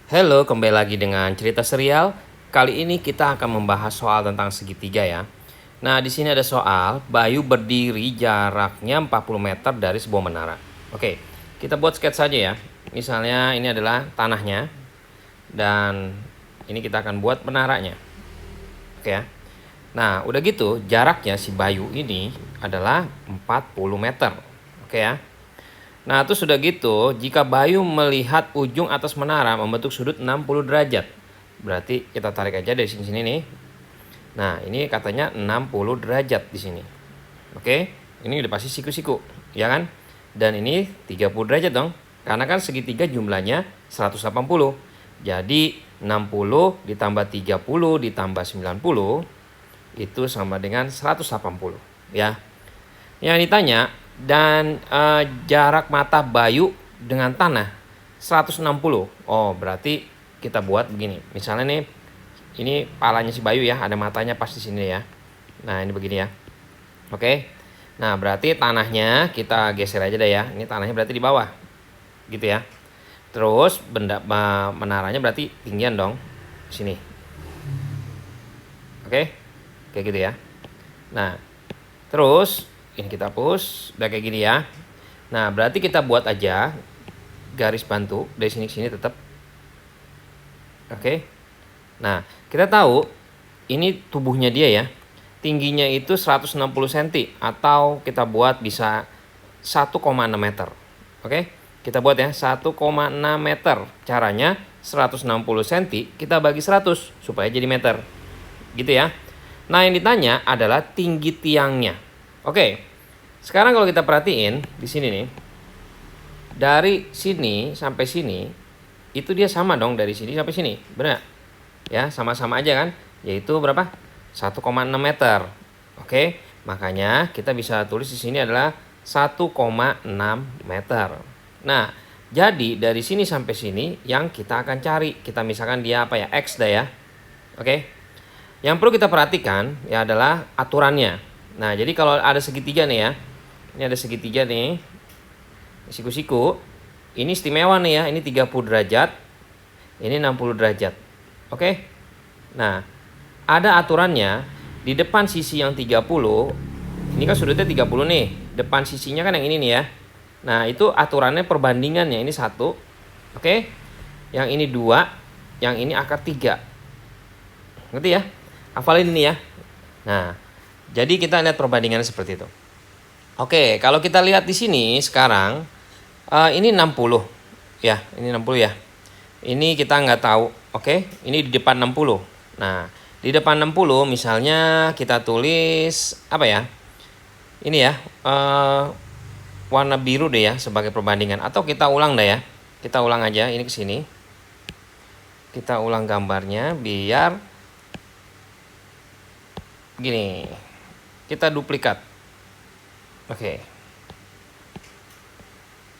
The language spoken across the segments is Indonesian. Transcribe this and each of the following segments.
Halo, kembali lagi dengan cerita serial. Kali ini kita akan membahas soal tentang segitiga ya. Nah, di sini ada soal Bayu berdiri jaraknya 40 meter dari sebuah menara. Oke, kita buat sketsa saja ya. Misalnya ini adalah tanahnya dan ini kita akan buat menaranya. Oke ya. Nah, udah gitu jaraknya si Bayu ini adalah 40 meter. Oke ya. Nah, itu sudah gitu, jika Bayu melihat ujung atas menara membentuk sudut 60 derajat. Berarti kita tarik aja dari sini nih. Nah, ini katanya 60 derajat di sini. Oke, ini udah pasti siku-siku, ya kan? Dan ini 30 derajat dong. Karena kan segitiga jumlahnya 180. Jadi 60 ditambah 30 ditambah 90 itu sama dengan 180, ya. Yang ditanya dan jarak mata Bayu dengan tanah 160. Oh, berarti kita buat begini. Misalnya nih, ini palanya si Bayu ya, ada matanya pas di sini ya. Nah, ini begini ya. Oke. Nah, berarti tanahnya kita geser aja deh ya. Ini tanahnya berarti di bawah. Gitu ya. Terus menaranya berarti tinggian dong. Sini. Oke. Kayak gitu ya. Nah, terus ini kita hapus, udah kayak gini ya. Nah, berarti kita buat aja garis bantu dari sini ke sini tetap. Oke. Nah, kita tahu ini tubuhnya dia ya. Tingginya itu 160 cm atau kita buat bisa 1,6 meter. Oke. Kita buat ya 1,6 meter. Caranya 160 cm kita bagi 100 supaya jadi meter. Gitu ya. Nah, yang ditanya adalah tinggi tiangnya. Oke. Sekarang kalau kita perhatiin di sini nih. Dari sini sampai sini itu dia sama dong dari sini sampai sini. Benar? Ya, sama-sama aja kan? Yaitu berapa? 1,6 meter. Oke. Makanya kita bisa tulis di sini adalah 1,6 meter. Nah, jadi dari sini sampai sini yang kita akan cari. Kita misalkan dia apa ya? X dah ya. Oke. Yang perlu kita perhatikan ya adalah aturannya. Nah, jadi kalau ada segitiga nih ya. Ini ada segitiga nih. Siku-siku. Ini istimewa nih ya. Ini 30 derajat. Ini 60 derajat. Oke. Nah, ada aturannya. Di depan sisi yang 30. Ini kan sudutnya 30 nih. Depan sisinya kan yang ini nih ya. Nah, itu aturannya perbandingannya. Ini 1. Oke. Yang ini 2. Yang ini akar 3. Ngerti ya? Hafalin ini ya. Nah, jadi kita lihat perbandingannya seperti itu. Oke, kalau kita lihat di sini sekarang ini 60 ya, ini 60 ya. Ini kita nggak tahu, oke? Ini di depan 60. Nah, di depan 60 misalnya kita tulis apa ya? Ini ya, warna biru deh ya sebagai perbandingan. Atau kita ulang deh ya. Kita ulang aja ini ke sini. Kita ulang gambarnya biar gini. Kita duplikat. Oke.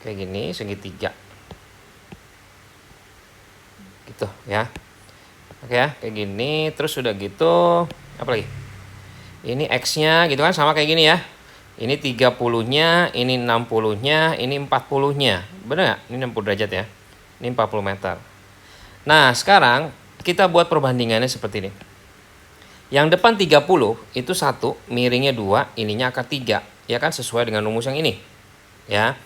Kayak gini segitiga. Gitu ya. Oke ya, kayak gini. Terus udah gitu, apa lagi? Ini X-nya gitu kan sama kayak gini ya. Ini 30-nya, ini 60-nya, ini 40-nya. Bener gak? Ini 60 derajat ya. Ini 40 meter. Nah, sekarang kita buat perbandingannya seperti ini. Yang depan 30 itu 1, miringnya 2, ininya akar 3. Ya kan sesuai dengan rumus yang ini. Ya.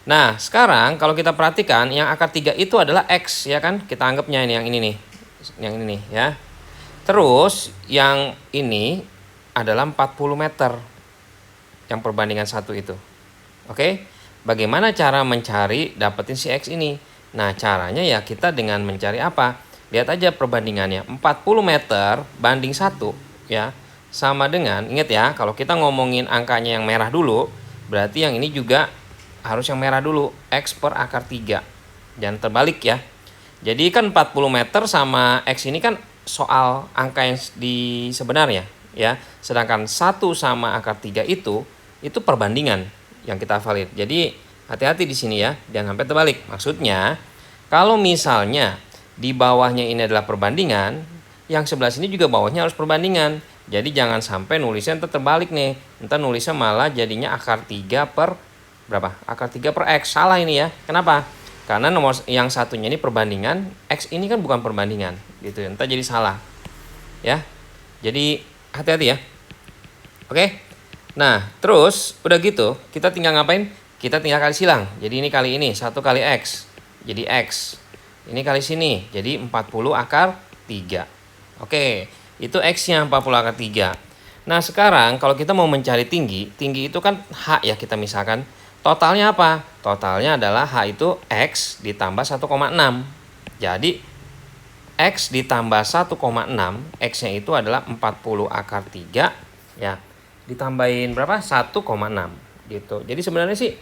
Nah, sekarang kalau kita perhatikan yang akar 3 itu adalah X ya kan? Kita anggapnya ini yang ini nih. Yang ini nih ya. Terus yang ini adalah 40 meter. Yang perbandingan 1 itu. Oke? Bagaimana cara mencari dapetin si X ini? Nah, caranya ya kita dengan mencari apa? Lihat aja perbandingannya. 40 meter banding 1 ya. Sama dengan, ingat ya, kalau kita ngomongin angkanya yang merah dulu, berarti yang ini juga harus yang merah dulu. X per akar 3. Jangan terbalik ya. Jadi kan 40 meter sama X ini kan soal angka yang di sebenarnya ya. Sedangkan 1 sama akar 3 itu perbandingan yang kita hafalin. Jadi hati-hati di sini ya, jangan sampai terbalik. Maksudnya kalau misalnya di bawahnya ini adalah perbandingan, yang sebelah sini juga bawahnya harus perbandingan. Jadi jangan sampai nulisnya ntar terbalik nih. Ntar nulisnya malah jadinya akar 3 per berapa? Akar 3 per X. Salah ini ya. Kenapa? Karena nomor yang satunya ini perbandingan, X ini kan bukan perbandingan gitu ya. Entah jadi salah. Ya. Jadi hati-hati ya. Oke. Nah, terus udah gitu, kita tinggal ngapain? Kita tinggal kali silang. Jadi ini kali ini 1 kali X. Jadi X. Ini kali sini. Jadi 40 akar 3. Oke, itu X-nya 40 akar 3. Nah, sekarang kalau kita mau mencari tinggi itu kan H ya, kita misalkan. Totalnya apa? Totalnya adalah H itu X ditambah 1,6. Jadi X ditambah 1,6, X-nya itu adalah 40 akar 3 ya. Ditambahin berapa? 1,6 gitu. Jadi sebenarnya sih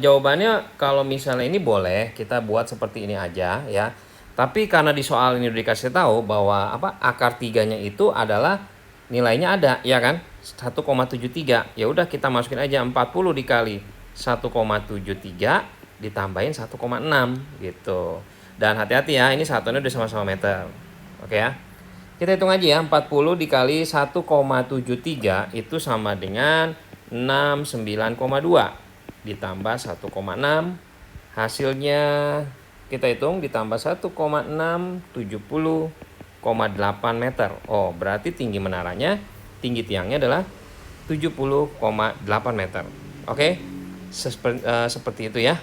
jawabannya kalau misalnya ini boleh kita buat seperti ini aja ya. Tapi karena di soal ini udah dikasih tahu bahwa akar 3-nya itu adalah nilainya ada ya kan? 1,73. Ya udah kita masukin aja 40 dikali 1,73 ditambahin 1,6 gitu. Dan hati-hati ya, ini satunya udah sama-sama meter. Oke ya. Kita hitung aja ya, 40 dikali 1,73 itu sama dengan 69,2 ditambah 1,6. Hasilnya kita hitung ditambah 1,6 70,8 meter. Oh, berarti tinggi menaranya, tinggi tiangnya adalah 70,8 meter. Oke. Seperti itu ya.